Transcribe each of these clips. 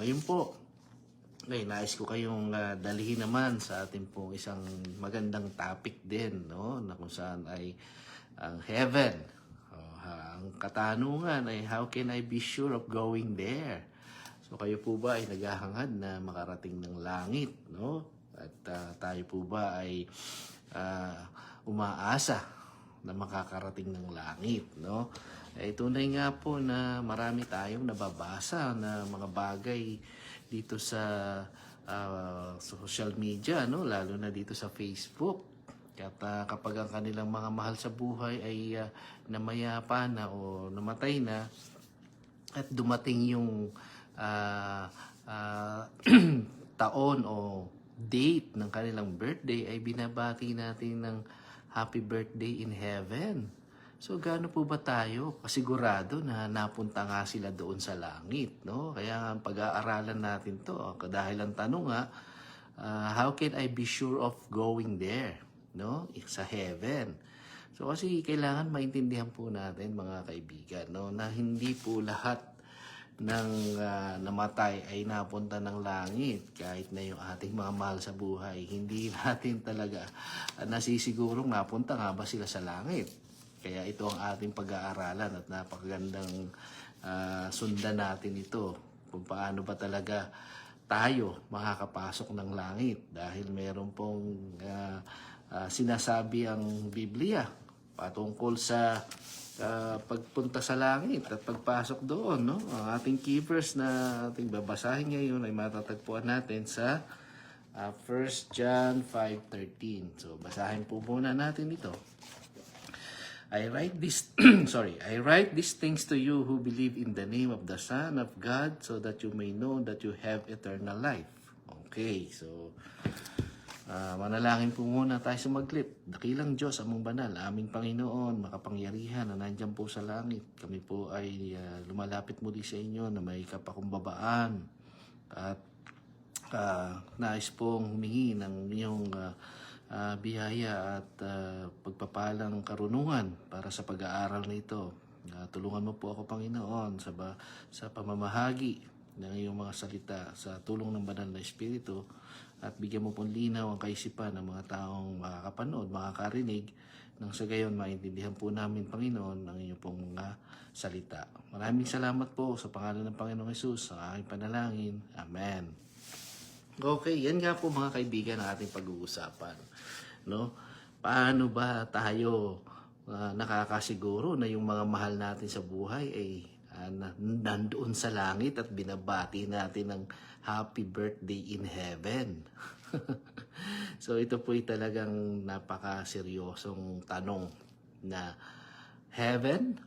Ngayon po, nais ko kayong dalhin naman sa ating pong isang magandang topic din, no? Na kung saan ay ang heaven. Ang katanungan ay, how can I be sure of going there? So kayo po ba ay naghahangad na makarating ng langit, no? At tayo po ba ay umaasa na makakarating ng langit, no? Tunay nga po na marami tayong nababasa na mga bagay dito sa social media, no? Lalo na dito sa Facebook. At kapag ang kanilang mga mahal sa buhay ay namayapa na o namatay na at dumating yung taon o date ng kanilang birthday, ay binabati natin ng happy birthday in heaven. So gaano po ba tayo kasigurado na napunta nga sila doon sa langit, no? Kaya pag-aaralan natin to, dahil ang tanong nga, how can I be sure of going there, no? Sa heaven. So kasi kailangan maintindihan po natin, mga kaibigan, no, na hindi po lahat ng namatay ay napunta ng langit. Kahit na yung ating mga mahal sa buhay, hindi natin talaga nasisigurong napunta nga ba sila sa langit. Kaya ito ang ating pag-aaralan at napakagandang sundan natin ito kung paano ba talaga tayo makakapasok ng langit. Dahil meron pong sinasabi ang Biblia patungkol sa pagpunta sa langit at pagpasok doon, no? Ang ating key verse na ating babasahin ngayon ay matatagpuan natin sa 1 John 5:13. So basahin po muna natin ito. I write these things to you who believe in the name of the Son of God, so that you may know that you have eternal life. Okay, so manalangin po muna tayo sumaglip. Dakilang Diyos, among banal, aming Panginoon, makapangyarihan na nandyan po sa langit. Kami po ay lumalapit muli sa inyo na may kapakumbabaan at nais pong humingi ng inyong biyaya at pagpapalang karunungan para sa pag-aaral nito. Tulungan mo po ako, Panginoon, sa pamamahagi ng iyong mga salita sa tulong ng banal na Espiritu, at bigyan mo pong linaw ang kaisipan ng mga taong makakapanood, makakarinig, nang sa gayon maintindihan po namin, Panginoon, ang iyong pong mga salita. Maraming salamat po sa pangalan ng Panginoong Hesus, ang aking panalangin. Amen. Okay, yan nga po, mga kaibigan, ang ating pag-uusapan, no? Paano ba tayo nakakasiguro na yung mga mahal natin sa buhay ay nandoon sa langit at binabati natin ng happy birthday in heaven? So ito po ay talagang napakaseryosong tanong na heaven,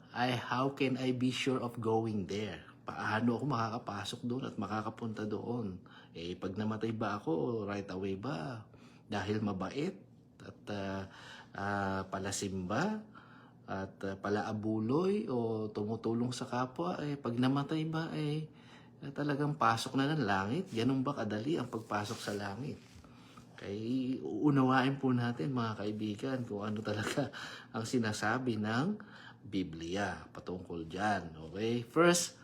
how can I be sure of going there? Paano ako makakapasok doon at makakapunta doon? Pag namatay ba ako, right away ba? Dahil mabait at palasimba at palaabuloy o tumutulong sa kapwa, pag namatay ba, talagang pasok na ng langit? Ganun ba kadali ang pagpasok sa langit? Kaya uunawain po natin, mga kaibigan, kung ano talaga ang sinasabi ng Biblia patungkol dyan. Okay? First,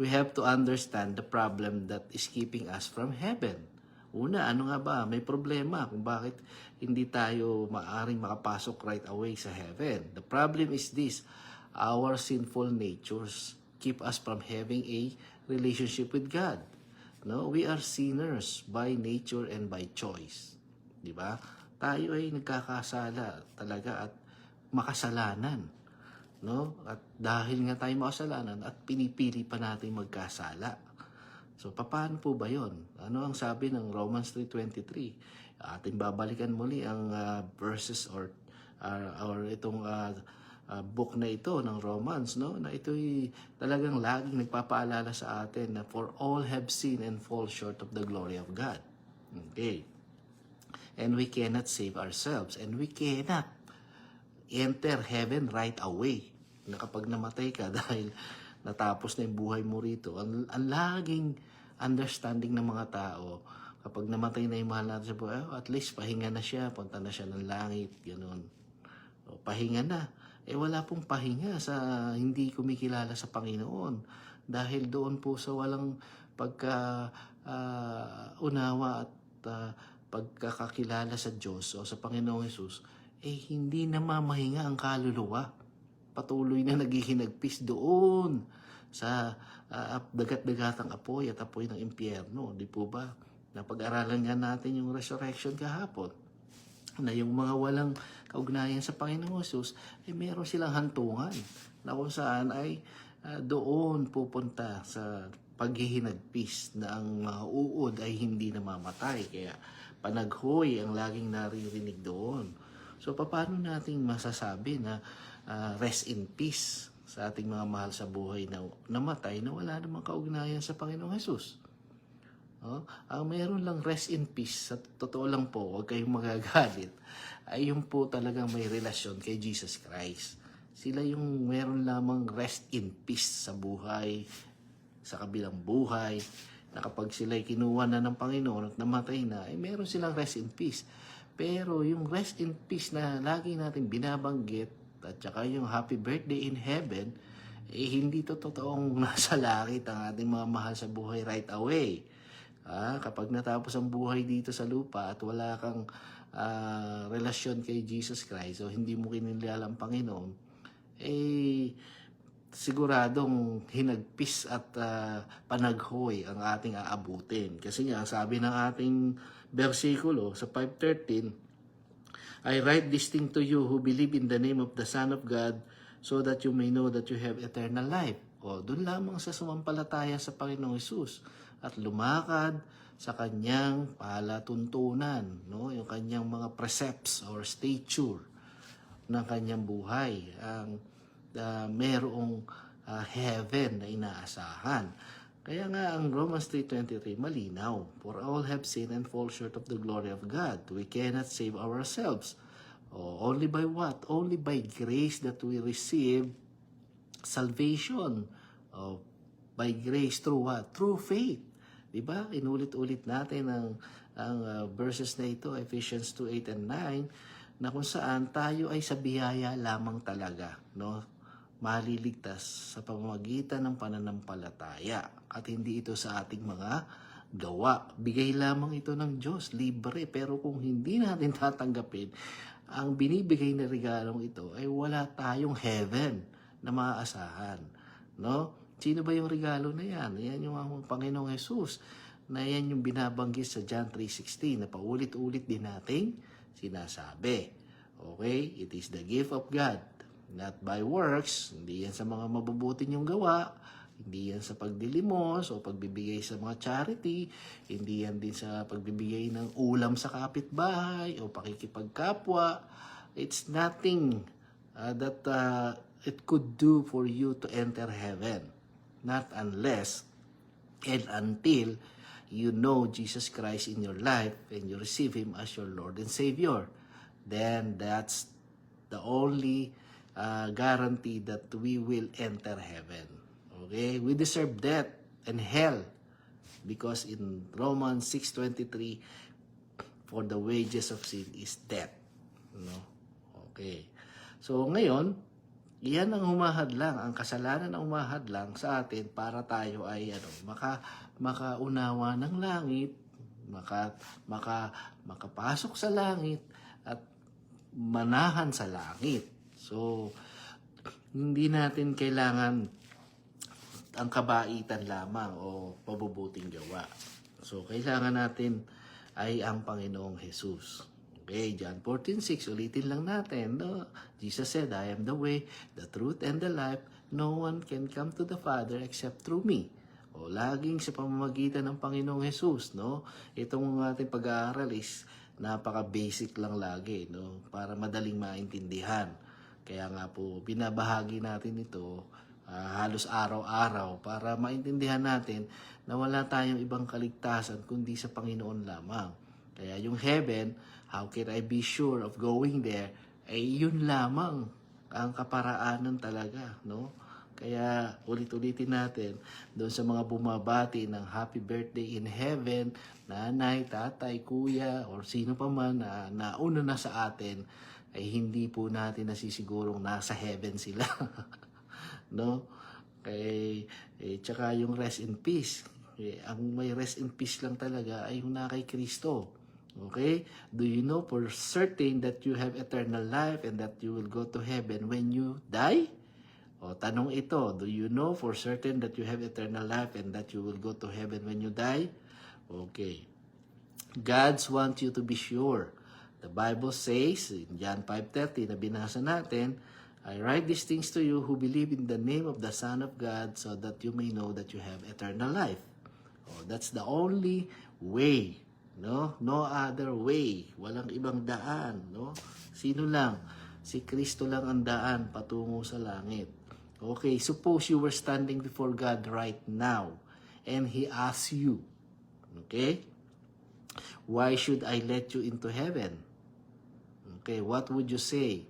we have to understand the problem that is keeping us from heaven. Una, ano nga ba? May problema kung bakit hindi tayo maaring makapasok right away sa heaven. The problem is this: our sinful natures keep us from having a relationship with God. No, we are sinners by nature and by choice. 'Di ba? Tayo ay nagkakasala talaga at makasalanan, no? At dahil nga tayo makasalanan at pinipili pa natin magkasala. So paano po ba 'yon? Ano ang sabi ng Romans 3:23? Ating babalikan muli ang verses or itong book na ito ng Romans, no? Na ito'y talagang laging nagpapaalala sa atin na for all have sinned and fall short of the glory of God. Okay. And we cannot save ourselves, and we cannot enter heaven right away. Na kapag namatay ka dahil natapos na yung buhay mo rito, ang laging understanding ng mga tao, kapag namatay na yung mahal natin sa buhay, at least pahinga na siya, punta na siya ng langit, gano'n. O, pahinga na. Wala pong pahinga sa hindi kumikilala sa Panginoon. dahil doon po sa walang pagka unawa at pagkakakilala sa Diyos o sa Panginoong Hesus, hindi namamahinga ang kaluluwa. Patuloy na naghihinagpis doon sa dagat-dagatang apoy at apoy ng impyerno. Di po ba? Napag-aralan nga natin yung resurrection kahapon, na yung mga walang kaugnayan sa Panginoong Hesus ay meron silang hantungan na kung saan ay doon pupunta sa paghihinagpis na ang mga uod ay hindi namamatay. Kaya panaghoy ang laging naririnig doon. So paano nating masasabi na rest in peace sa ating mga mahal sa buhay na namatay na wala namang kaugnayan sa Panginoong Hesus? Ang meron lang rest in peace, sa totoo lang po, huwag kayong magagalit, ay yung po talagang may relasyon kay Jesus Christ. Sila yung meron lamang rest in peace sa buhay, sa kabilang buhay, na kapag sila'y kinuha na ng Panginoon at namatay na, ay meron silang rest in peace. Pero yung rest in peace na lagi natin binabanggit, at saka yung happy birthday in heaven, hindi to totoong nasa langit ang ating mga mahal sa buhay right away. Kapag natapos ang buhay dito sa lupa at wala kang relasyon kay Jesus Christ o hindi mo kinilala ang Panginoon, siguradong hinagpis at panaghoy ang ating aabutin. Kasi nga, sabi ng ating versikulo sa 5:13, I write this thing to you who believe in the name of the Son of God, so that you may know that you have eternal life. Doon lamang sa sumampalataya sa Panginoong Hesus at lumakad sa kanyang palatuntunan, no? Yung kanyang mga precepts or stature ng kanyang buhay, ang merong heaven na inaasahan. Kaya nga ang Romans 3:23 malinaw, for all have sinned and fall short of the glory of God. We cannot save ourselves. Only by what? Only by grace that we receive salvation. By grace through what? Through faith. Diba? Inulit-ulit natin ang verses na ito, Ephesians 2:8 and 9, na kung saan tayo ay sa biyaya lamang talaga, no? Maliligtas sa pamamagitan ng pananampalataya at hindi ito sa ating mga gawa. Bigay lamang ito ng Diyos, libre. Pero kung hindi natin tatanggapin ang binibigay na regalong ito, ay wala tayong heaven na maaasahan, no? Sino ba yung regalo na yan? Yan yung Panginoong Hesus, na yan yung binabanggit sa John 3:16 na paulit-ulit din nating sinasabi. Okay? It is the gift of God, not by works. Hindi yan sa mga mabubuti niyong gawa, hindi yan sa pagdilimos o pagbibigay sa mga charity, hindi yan din sa pagbibigay ng ulam sa kapitbahay o pakikipagkapwa. It's nothing that it could do for you to enter heaven. Not unless and until you know Jesus Christ in your life and you receive Him as your Lord and Savior. Then that's the only guarantee that we will enter heaven. Okay? We deserve death and hell because in Romans 6:23, for the wages of sin is death. No? Okay. So ngayon, iyan ang humahadlang, ang kasalanan ang humahadlang sa atin para tayo ay makaunawa ng langit, makapasok sa langit at manahan sa langit. So, hindi natin kailangan ang kabaitan lamang o mabubuting gawa. So, kailangan natin ay ang Panginoong Hesus. Okay, John 14:6, ulitin lang natin, no? Jesus said, I am the way, the truth, and the life. No one can come to the Father except through me. Laging sa pamamagitan ng Panginoong Hesus, no? Itong ating pag-aaral is napaka-basic lang lagi, no? Para madaling maintindihan. Kaya nga po, binabahagi natin ito halos araw-araw para maintindihan natin na wala tayong ibang kaligtasan kundi sa Panginoon lamang. Kaya yung heaven, how can I be sure of going there? Yun lamang ang kaparaanan talaga, no? Kaya ulit-ulitin natin doon sa mga bumabati ng happy birthday in heaven, nanay, tatay, kuya, or sino pa man na nauna na sa atin, ay hindi po natin nasisigurong nasa heaven sila. No? Tsaka yung rest in peace. Ang may rest in peace lang talaga ay yung na kay Kristo. Okay? Do you know for certain that you have eternal life and that you will go to heaven when you die? O, tanong ito, do you know for certain that you have eternal life and that you will go to heaven when you die? Okay. God wants you to be sure. The Bible says in John 5:30 na binasa natin, I write these things to you who believe in the name of the Son of God so that you may know that you have eternal life. Oh, that's the only way, no? No other way. Walang ibang daan, no? Sino lang? Si Kristo lang ang daan patungo sa langit. Okay, suppose you were standing before God right now and He asks you, okay, why should I let you into heaven? Okay, what would you say?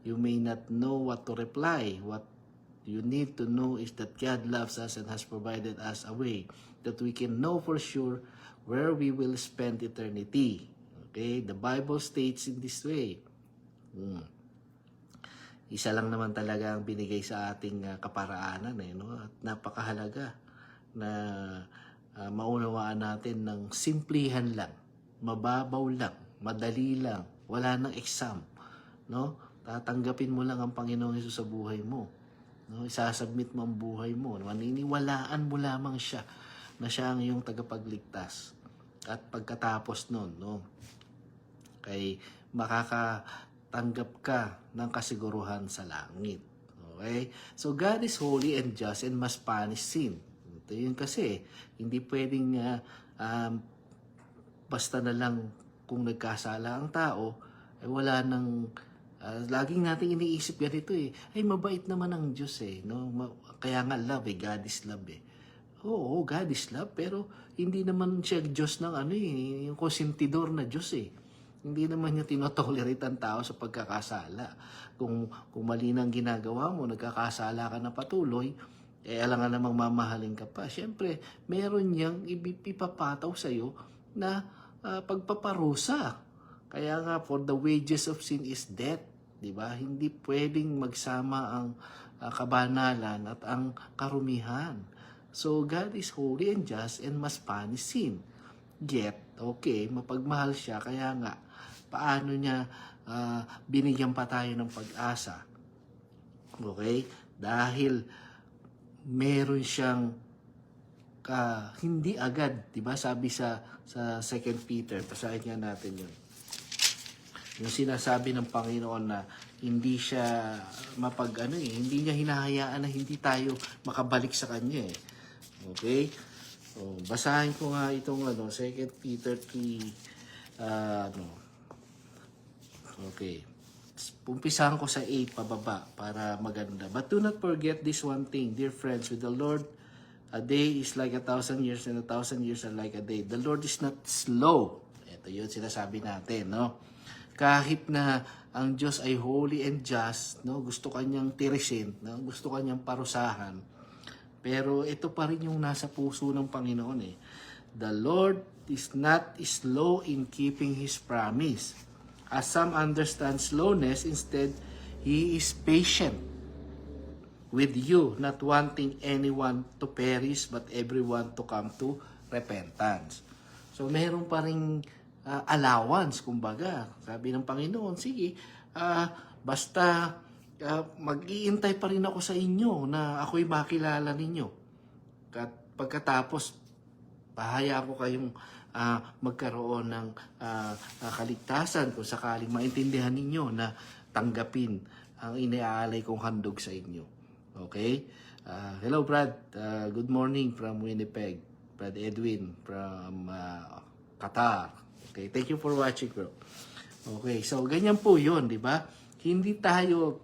You may not know what to reply. What you need to know is that God loves us and has provided us a way that we can know for sure where we will spend eternity. Okay, the Bible states in this way. Isa lang naman talaga ang binigay sa ating kaparaanan, no? At napakahalaga na maunawaan natin ng simplihan lang, mababaw lang, madali lang, wala nang exam, no? Tatanggapin mo lang ang Panginoong Hesus sa buhay mo. No? Isasubmit mo ang buhay mo. Maniniwalaan mo lamang siya na siya ang iyong tagapagligtas. At pagkatapos nun, no, kay makakatanggap ka ng kasiguruhan sa langit. Okay? So God is holy and just and must punish sin. Ito yun kasi, hindi pwedeng basta na lang kung nagkasala ang tao, ay wala nang laging nating iniisip ganito ay mabait naman ang Diyos no? Kaya nga love God is love Oo, God is love, pero hindi naman siya Diyos ng yung konsentidor na Diyos Hindi naman niya tinotolerate ang tao sa pagkakasala. Kung mali nang ginagawa mo, nagkakasala ka na patuloy, alangan namang mamahalin ka pa. Siyempre, meron niyang ipapataw sa'yo na pagpaparusa. Kaya nga, for the wages of sin is death. Diba? Hindi pwedeng magsama ang kabanalan at ang karumihan. So, God is holy and just and must punish sin. Yet, okay, mapagmahal siya. Kaya nga, paano niya binigyan pa tayo ng pag-asa? Okay? Dahil meron siyang hindi agad, 'di ba? Sabi sa 2 Peter, basahin nga natin 'yun. Yung sinasabi ng Panginoon na hindi siya hindi niya hinahayaan na hindi tayo makabalik sa kanya Okay? So, basahin ko nga itong 2 Peter 3 Okay. Umpisahan ko sa 8 pababa para maganda. But do not forget this one thing, dear friends, with the Lord, a day is like 1,000 years and 1,000 years are like a day. The Lord is not slow. Ito yun sinasabi natin, no? Kahit na ang Diyos ay holy and just, no? Gusto kanyang tirisin, no? Gusto kanyang parusahan. Pero ito pa rin yung nasa puso ng Panginoon The Lord is not slow in keeping His promise. As some understand slowness, instead, He is patient with you, not wanting anyone to perish, but everyone to come to repentance. So, meron pa rin allowance, kumbaga. Sabi ng Panginoon, sige, basta mag-iintay pa rin ako sa inyo na ako'y makilala ninyo. At pagkatapos, pahayaan ko kayong magkaroon ng kaligtasan kung sakaling maintindihan ninyo na tanggapin ang iniaalay kong handog sa inyo. Okay? Hello, Brad. Good morning from Winnipeg. Brad Edwin from Qatar. Okay, thank you for watching, bro. Okay, so ganyan po yun, di ba? Hindi tayo,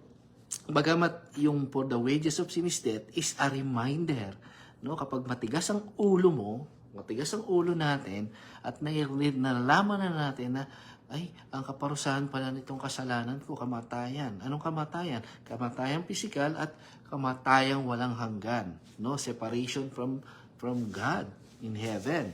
bagamat yung for the wages of sin is death is a reminder, no? Kapag matigas ang ulo mo, matigas ang ulo natin at nalalaman na natin na ang kaparusahan pala nitong kasalanan ko, kamatayan. Anong kamatayan? Kamatayan pisikal at kamatayang walang hanggan, no? Separation from God in heaven.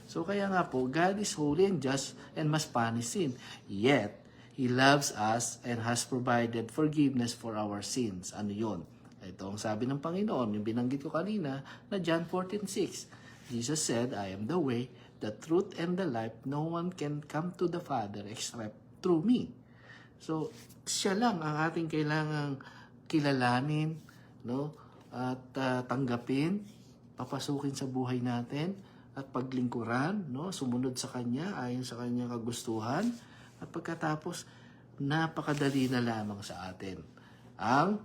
So kaya nga po, God is holy and just and must punish sin. Yet, He loves us and has provided forgiveness for our sins. Ano yun? Ito ang sabi ng Panginoon, yung binanggit ko kanina na John 14:6. Jesus said, I am the way, the truth, and the life. No one can come to the Father except through me. So, siya lang ang ating kailangang kilalanin, no? At tanggapin, papasukin sa buhay natin, at paglingkuran, no? Sumunod sa Kanya, ayon sa Kanyang kagustuhan. At pagkatapos, napakadali na lamang sa atin ang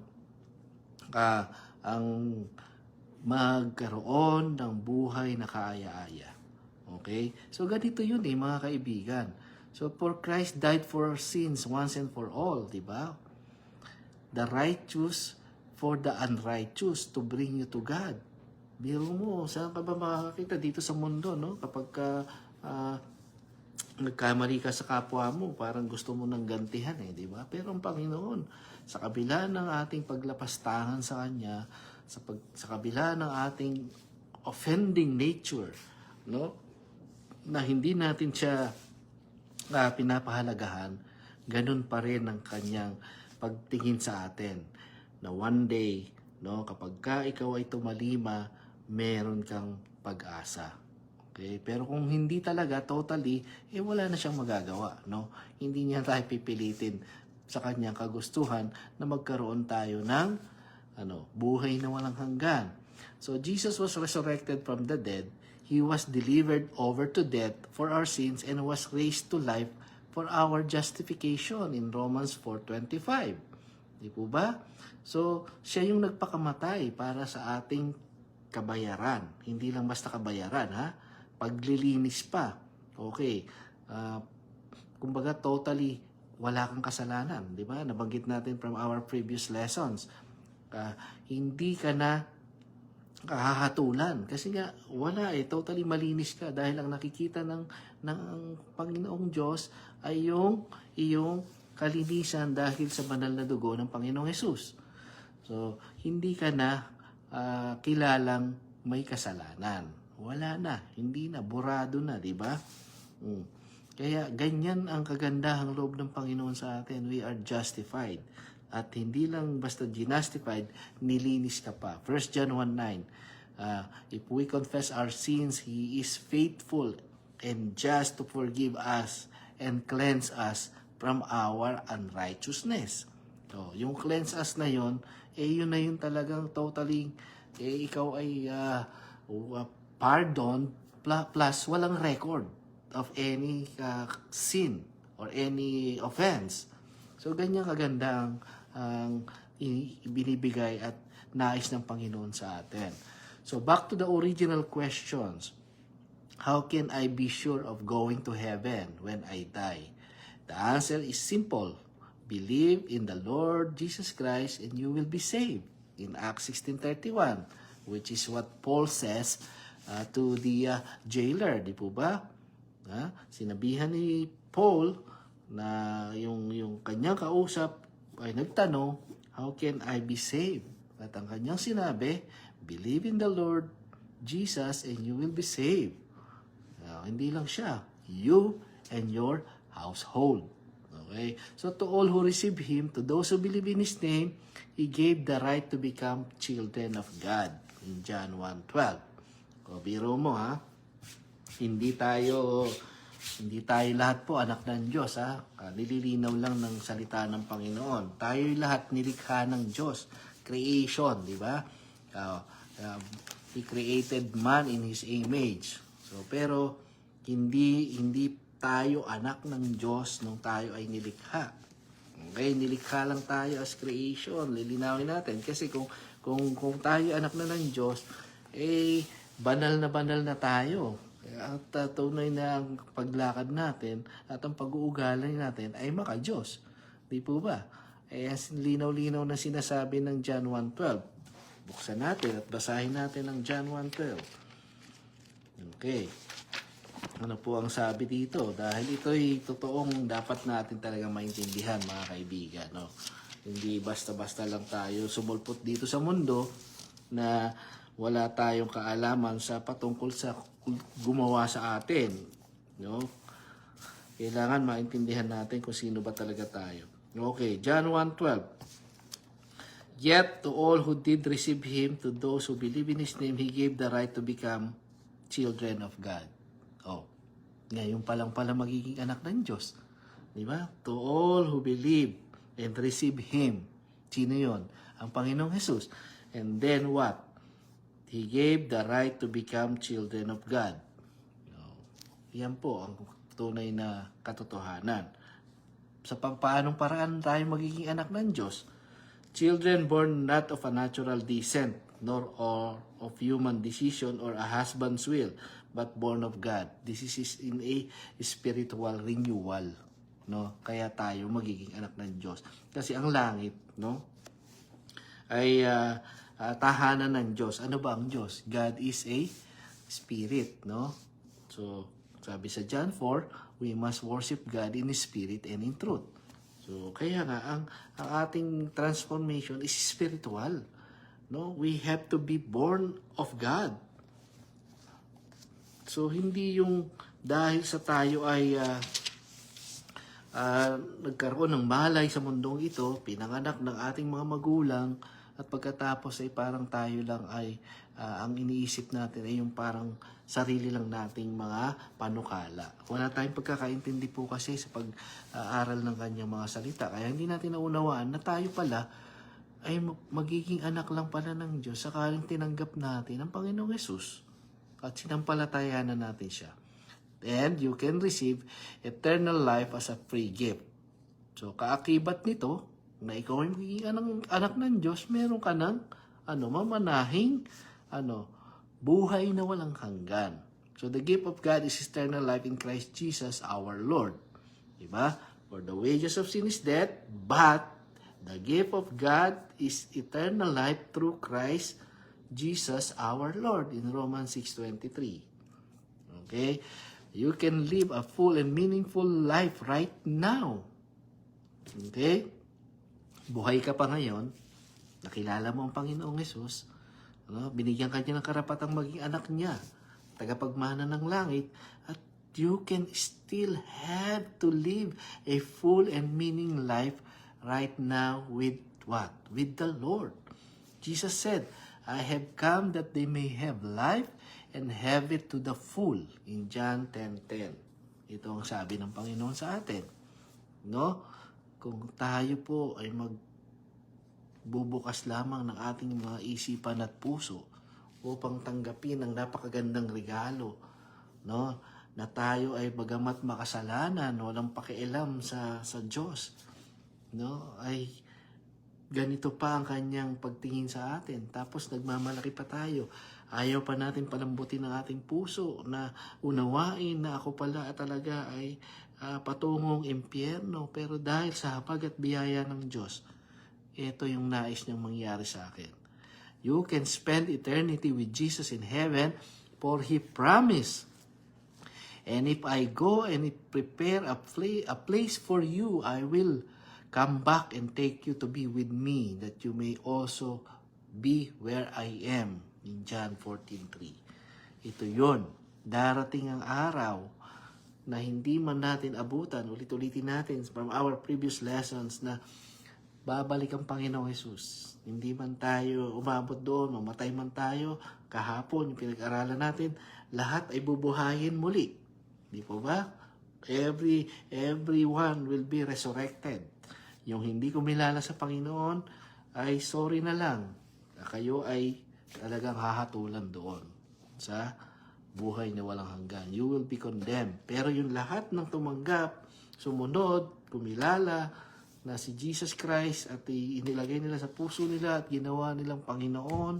magkaroon ng buhay na kaaya-aya. Okay? So, ganito yun mga kaibigan. So, for Christ died for our sins once and for all, di ba? The righteous for the unrighteous to bring you to God. Biro mo, saan ka ba makakita dito sa mundo, no? Kapag nagkamali ka sa kapwa mo, parang gusto mo ng gantihan di ba? Pero ang Panginoon, sa kabila ng ating paglapastangan sa Kanya, sa kabila ng ating offending nature, no? Na hindi natin siya pinapahalagahan, ganun pa rin ang Kanyang pagtingin sa atin. Na one day, no, kapag ikaw ay tumalima, meron kang pag-asa. Okay? Pero kung hindi talaga, totally, wala na siyang magagawa. No? Hindi niya tayo pipilitin sa kanyang kagustuhan na magkaroon tayo ng buhay na walang hanggan. So, Jesus was resurrected from the dead. He was delivered over to death for our sins and was raised to life for our justification in Romans 4:25. Di po ba? So, siya yung nagpakamatay para sa ating kabayaran. Hindi lang basta kabayaran, ha? Paglilinis pa. Okay. Kumbaga, totally, wala kang kasalanan. Di ba? Nabanggit natin from our previous lessons. Hindi ka na kahahatulan. Kasi nga, wala totally malinis ka dahil ang nakikita ng Panginoong Diyos ay yung iyong kalinisan dahil sa banal na dugo ng Panginoong Hesus. So, hindi ka na kilalang may kasalanan. Wala na, hindi na, burado na, di ba? Kaya ganyan ang kagandahang loob ng Panginoon sa atin. We are justified. At hindi lang basta justified, nilinis ka pa. 1 John 1:9. If we confess our sins, He is faithful and just to forgive us and cleanse us from our unrighteousness. So, yung cleanse us na yon, yun na yun talagang totally, ikaw ay pardon plus walang record of any sin or any offense. So, ganyan kaganda ang binibigay at nais ng Panginoon sa atin. So, back to the original questions. How can I be sure of going to heaven when I die? The answer is simple. Believe in the Lord Jesus Christ and you will be saved. In Acts 16:31, which is what Paul says to the jailer, di po ba? Sinabihan ni Paul na yung kanyang kausap ay nagtanong, how can I be saved? At ang kanyang sinabi, believe in the Lord Jesus and you will be saved. Hindi lang siya, you and your household. Okay? So to all who receive Him, to those who believe in His name, He gave the right to become children of God. In John 1:12. O biro mo hindi tayo lahat po anak ng Diyos nililinaw lang ng salita ng Panginoon. Tayo lahat nilikha ng Diyos. Creation, di ba? He created man in His image. So pero hindi tayo anak ng Diyos nung tayo ay nilikha. Okay, nilikha lang tayo as creation. Lilinawin natin kasi kung tayo anak na ng Diyos, banal na tayo. At tunay na ang paglakad natin at ang pag-uugali natin ay maka-Diyos. Di po ba? Linaw-linaw na sinasabi ng John 1:12. Buksan natin at basahin natin ang John 1:12. Okay. Ano po ang sabi dito? Dahil ito'y totoong dapat natin talagang maintindihan, mga kaibigan. No? Hindi basta-basta lang tayo sumulpot dito sa mundo na wala tayong kaalaman sa patungkol sa gumawa sa atin. No? Kailangan maintindihan natin kung sino ba talaga tayo. Okay, John 1:12. Yet to all who did receive Him, to those who believe in His name, He gave the right to become children of God. Oh, ngayon pa lang pala magiging anak ng Diyos. Di ba? To all who believe and receive Him. Sino yun? Ang Panginoong Jesus. And then what? He gave the right to become children of God. Yan po ang tunay na katotohanan. Sa paanong paraan tayo magiging anak ng Diyos? Children born not of a natural descent, nor of human decision or a husband's will, but born of God. This is in a spiritual renewal. No? Kaya tayo magiging anak ng Diyos. Kasi ang langit, no, ay tahanan ng Diyos. Ano ba ang Diyos? God is a spirit, no? So, sabi sa John 4, we must worship God in spirit and in truth. So, kaya nga, ang ating transformation is spiritual. No? We have to be born of God. So, hindi yung dahil sa tayo ay nagkaroon ng malay sa mundong ito, pinanganak ng ating mga magulang, at pagkatapos ay parang tayo lang ay ang iniisip natin ay yung parang sarili lang nating mga panukala. Wala tayong pagkakaintindi po kasi sa pag-aaral ng kanyang mga salita. Kaya hindi natin naunawaan na tayo pala ay magiging anak lang pala ng Diyos sakaling tinanggap natin ang Panginoong Hesus at sinampalatayanan natin siya. And you can receive eternal life as a free gift. So kaakibat nito, na ikaw ay magiging anak ng Diyos, meron ka ng mamanahing buhay na walang hanggan. So the gift of God is eternal life in Christ Jesus our Lord. Diba? For the wages of sin is death, but the gift of God is eternal life through Christ Jesus our Lord in Romans 6:23. Okay? You can live a full and meaningful life right now. Okay? Buhay ka pa ngayon, nakilala mo ang Panginoong Hesus, binigyan ka niya ng karapatang maging anak niya, tagapagmana ng langit, at you can still have to live a full and meaning life right now with what? With the Lord. Jesus said, I have come that they may have life and have it to the full in John 10:10. Ito ang sabi ng Panginoon sa atin. No? Kung tayo po ay magbubukas lamang ng ating mga isipan at puso upang tanggapin ang napakagandang regalo, no, na tayo ay bagamat makasalanan, walang pakialam sa Diyos, no, ay ganito pa ang kanyang pagtingin sa atin. Tapos nagmamalaki pa tayo. Ayaw pa natin palambutin ang ating puso na unawain na ako pala talaga ay patungong impyerno. Pero dahil sa hapag at biyaya ng Diyos, ito yung nais niyang mangyari sa akin. You can spend eternity with Jesus in heaven, for He promised. And if I go and prepare a place for you, I will come back and take you to be with me, that you may also be where I am. In John 14:3. Ito yun. Darating ang araw na hindi man natin abutan, ulit-ulitin natin from our previous lessons na babalik ang Panginoong Hesus. Hindi man tayo umabot doon, mamatay man tayo, kahapon yung pinag-aralan natin, lahat ay bubuhayin muli. Di po ba? Everyone will be resurrected. Yung hindi kumilala sa Panginoon ay sorry na lang. Kayo ay talagang hahatulan doon sa buhay na walang hanggan. You will be condemned. Pero yung lahat ng tumanggap, sumunod, kumilala na si Jesus Christ at inilagay nila sa puso nila at ginawa nilang Panginoon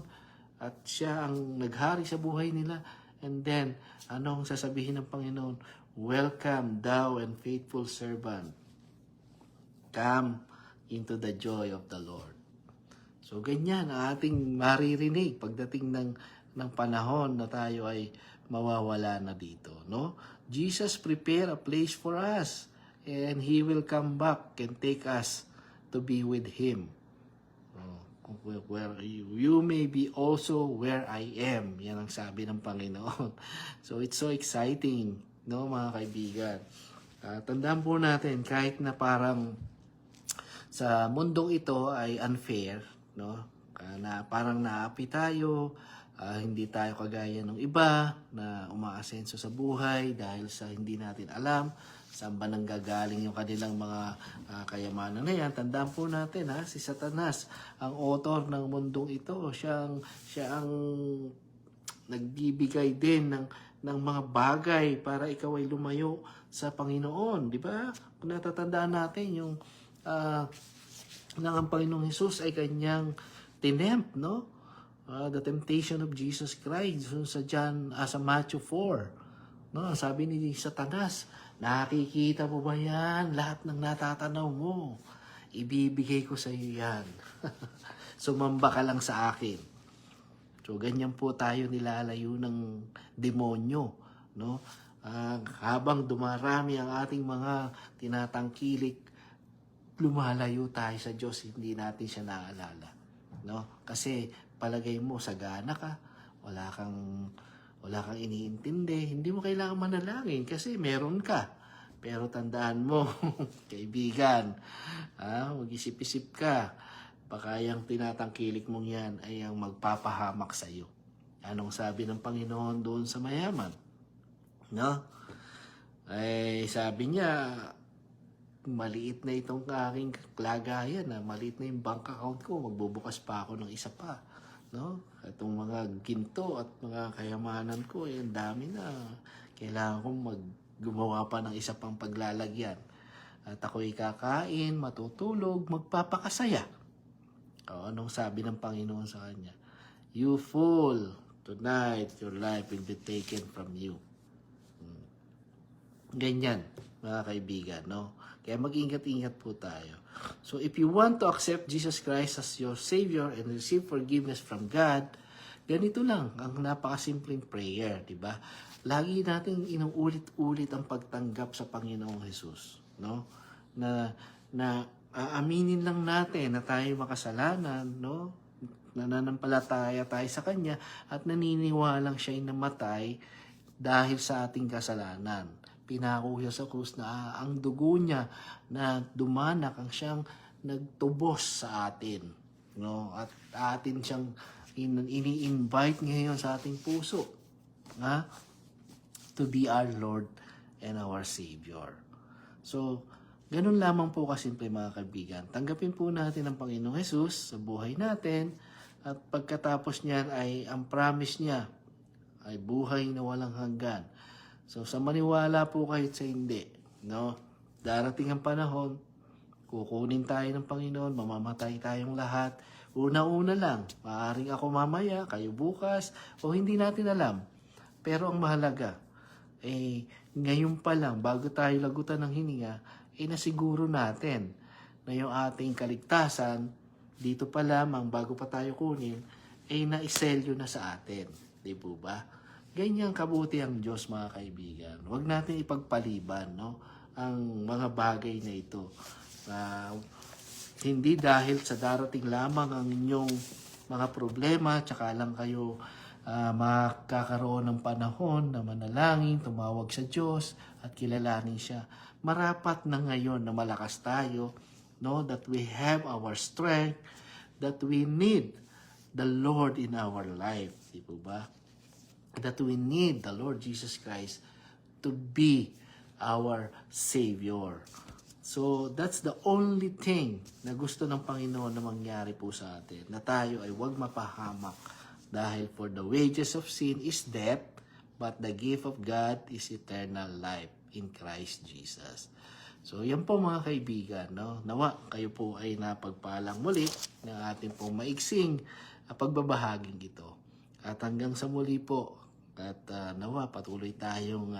at siya ang naghari sa buhay nila, and then anong sasabihin ng Panginoon? Welcome thou and faithful servant. Come into the joy of the Lord. So ganyan ang ating maririnig pagdating ng panahon na tayo ay mawawala na dito, no? Jesus prepare a place for us, and He will come back and take us to be with Him. Where you may be also where I am. Yan ang sabi ng Panginoon. So it's so exciting, no, mga kaibigan. Tandaan po natin, kahit na parang sa mundong ito ay unfair, no? Na parang naapi tayo, hindi tayo kagaya ng iba na umaasenso sa buhay dahil sa hindi natin alam saan ba nanggagaling yung kanilang mga kayamanan na yan. Tandaan po natin si Satanas, ang author ng mundong ito, siya ang nagbibigay din ng mga bagay para ikaw ay lumayo sa Panginoon, di ba? Kung natatandaan natin yung nang ang Panginoong Jesus ay kanyang tinempt, no? The temptation of Jesus Christ sa Matthew 4. No, sabi ni Satanas, nakikita mo ba yan? Lahat ng natatanaw mo, ibibigay ko sa iyo yan. Sumamba ka lang sa akin. So, ganyan po tayo nilalayo ng demonyo, no? Habang dumarami ang ating mga tinatangkilik, lumalayo tayo sa Diyos, hindi natin siya naalala, no? Kasi palagay mo sagana ka, wala kang iniintindi, hindi mo kailangan manalangin kasi meron ka. Pero tandaan mo, kaibigan, mag-isip-isip ka, baka yung tinatangkilik mong yan ay ang magpapahamak sa iyo. Anong sabi ng Panginoon doon sa mayaman? No? Ay sabi niya, maliit na itong aking lagayan, maliit na yung bank account ko, magbubukas pa ako ng isa pa. No? Itong mga ginto at mga kayamanan ko, ang dami na. Kailangan kong gumawa pa ng isa pang paglalagyan. At ako'y kakain, matutulog, magpapakasaya. Anong sabi ng Panginoon sa kanya? You fool, tonight your life will be taken from you. Ganyan, mga kaibigan, no? Kaya mag-ingat-ingat po tayo. So, if you want to accept Jesus Christ as your Savior and receive forgiveness from God, ganito lang ang napakasimpleng prayer, di ba? Lagi nating inuulit-ulit ang pagtanggap sa Panginoong Jesus, no? Na aaminin lang natin na tayo makasalanan, no? Nananampalataya tayo sa Kanya at naniniwalang siya'y namatay dahil sa ating kasalanan. Pinako siya sa krus na ang dugo niya na dumanak ang siyang nagtubos sa atin, no? At atin siyang ini-invite ngayon sa ating puso, to be our Lord and our Savior. So, ganun lamang po kasimple mga kaibigan. Tanggapin po natin ang Panginoong Jesus sa buhay natin at pagkatapos niyan ay ang promise niya ay buhay na walang hanggan. So, sa maniwala po kahit sa hindi, no? Darating ang panahon, kukunin tayo ng Panginoon, mamamatay tayong lahat. Una-una lang, maaaring ako mamaya, kayo bukas, o hindi natin alam. Pero ang mahalaga, ngayon pa lang, bago tayo lagutan ng hininga, nasiguro natin na yung ating kaligtasan, dito pa lamang, bago pa tayo kunin, naiselyo na sa atin. Di po ba? Ganyan kabuti ang Diyos, mga kaibigan. Huwag natin ipagpaliban, no, ang mga bagay na ito. Hindi dahil sa darating lamang ang inyong mga problema, tsaka lang kayo makakaroon ng panahon na manalangin, tumawag sa Diyos at kilalanin siya. Marapat na ngayon na malakas tayo, no, that we have our strength, that we need the Lord in our life. Di po ba? That we need the Lord Jesus Christ to be our Savior. So, that's the only thing na gusto ng Panginoon na mangyari po sa atin. Na tayo ay huwag mapahamak. Dahil for the wages of sin is death, but the gift of God is eternal life in Christ Jesus. So, yan po mga kaibigan, no? Nawa, kayo po ay napagpalang muli ng ating pong maiksing pagbabahaging ito. At hanggang sa muli po, at nawa, patuloy tayong